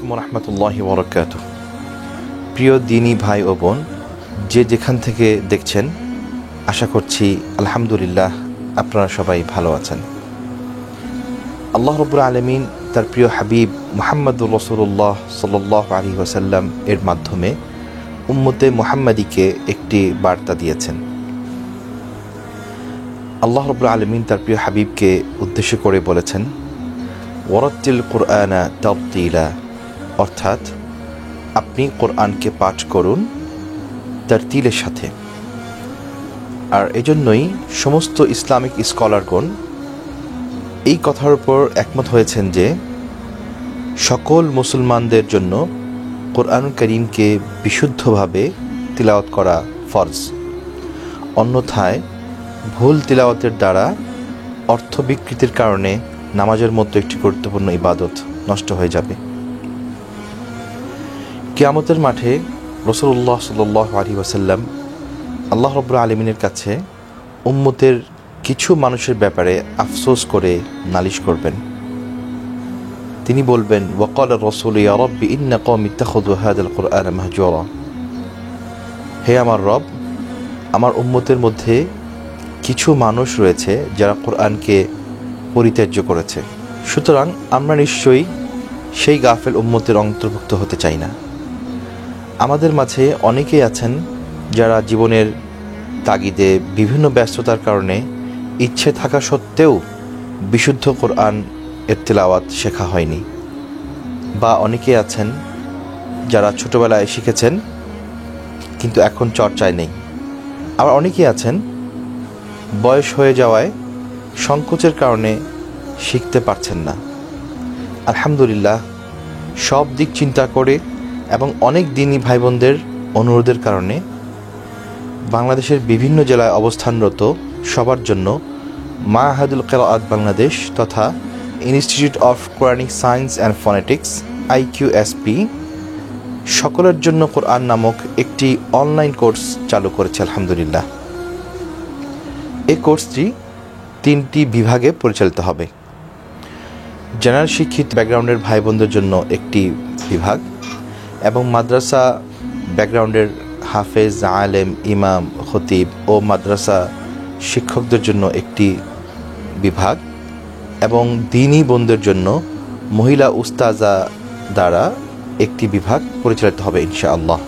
আলাইকুম রহমতুল্লাহি ওবরাকাতুহ। প্রিয় দিনী ভাই ও বোন, যে যেখান থেকে দেখছেন, আশা করছি আলহামদুলিল্লাহ আপনারা সবাই ভালো আছেন। আল্লাহ রাব্বুল আলামিন তার প্রিয় হাবিব মুহাম্মদুর রাসূলুল্লাহ সাল্লাল্লাহু আলাইহি ওয়াসাল্লাম এর মাধ্যমে উম্মতে মুহাম্মাদিকে একটি বার্তা দিয়েছেন। আল্লাহ রাব্বুল আলামিন তার প্রিয় হাবিবকে উদ্দেশ্য করে বলেছেন, ওয়ারাত্তিল কুরআনা তারতিলা, অর্থাৎ আপনি কোরআনকে পাঠ করুন তারতিলের সাথে। আর এজন্যই সমস্ত ইসলামিক স্কলারগণ এই কথার উপর একমত হয়েছেন যে সকল মুসলমানদের জন্য কোরআন কারীমকে বিশুদ্ধভাবে তিলাওয়াত করা ফরজ। অন্যথায় ভুল তিলাওয়াতের দ্বারা অর্থ বিকৃতির কারণে নামাজের মতো একটি গুরুত্বপূর্ণ ইবাদত নষ্ট হয়ে যাবে। কিয়ামতের মাঠে রাসূলুল্লাহ সাল্লাল্লাহু আলাইহি ওয়াসাল্লাম আল্লাহ রাব্বুল আলামিনের কাছে উম্মতের কিছু মানুষের ব্যাপারে আফসোস করে নালিশ করবেন। তিনি বলবেন, ওয়াকালা রাসূলু ইয়া রাব্বি ইন্না কওমি ইত্তাখাযু হাযাল কুরআনা মাহজুরা, হে আমার রব, আমার উম্মতের মধ্যে কিছু মানুষ রয়েছে যারা কোরআনকে পরিত্যাজ্য করেছে। সুতরাং আমরা নিশ্চয়ই সেই গাফেল উম্মতের অন্তর্ভুক্ত হতে চাই না। আমাদের মাঝে অনেকেই আছেন যারা জীবনের তাগিদে বিভিন্ন ব্যস্ততার কারণে ইচ্ছে থাকা সত্ত্বেও বিশুদ্ধ কোরআন এর তিলাওয়াত শেখা হয়নি, বা অনেকেই আছেন যারা ছোটবেলায় শিখেছেন কিন্তু এখন চর্চায় নেই। আবার অনেকেই আছেন বয়স হয়ে যাওয়ায় সংকোচের কারণে শিখতে পারছেন না। আলহামদুলিল্লাহ, সব দিক চিন্তা করে এবং অনেক দিনী ভাই বোনদের অনুরোধের কারণে বাংলাদেশের বিভিন্ন জেলায় অবস্থানরত সবার জন্য মাআহাদুল কিরাআত বাংলাদেশ তথা institute of Quranic science and phonetics IQSP সকলের জন্য কোরআন নামক একটি অনলাইন কোর্স চালু করেছে। আলহামদুলিল্লাহ, এই কোর্সটি 3টি বিভাগে পরিচালিত হবে। জেনারেল শিক্ষিত ব্যাকগ্রাউন্ডের ভাই বোনদের জন্য একটি বিভাগ এবং মাদ্রাসা ব্যাকগ্রাউন্ডের হাফেজ, আলেম, ইমাম, খতিব ও মাদ্রাসা শিক্ষকদের জন্য একটি বিভাগ এবং দ্বীনি বোনদের জন্য মহিলা উস্তাজা দ্বারা একটি বিভাগ পরিচালিত হবে ইনশাআল্লাহ।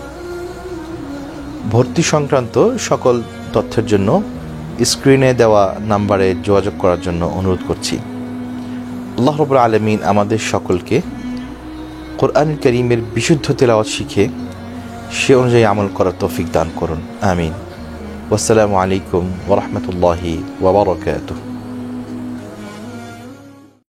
ভর্তি সংক্রান্ত সকল তথ্যের জন্য স্ক্রিনে দেওয়া নাম্বারে যোগাযোগ করার জন্য অনুরোধ করছি। আল্লাহ রাব্বুল আলামিন আমাদের সকলকে কোরআন কারীমের বিশুদ্ধ তেলাওয়াত শিখে সে অনুযায়ী আমল করার তৌফিক দান করুন। আমিন। ওয়াসসালামু আলাইকুম ওয়া রাহমাতুল্লাহি ওয়া বারাকাতুহু।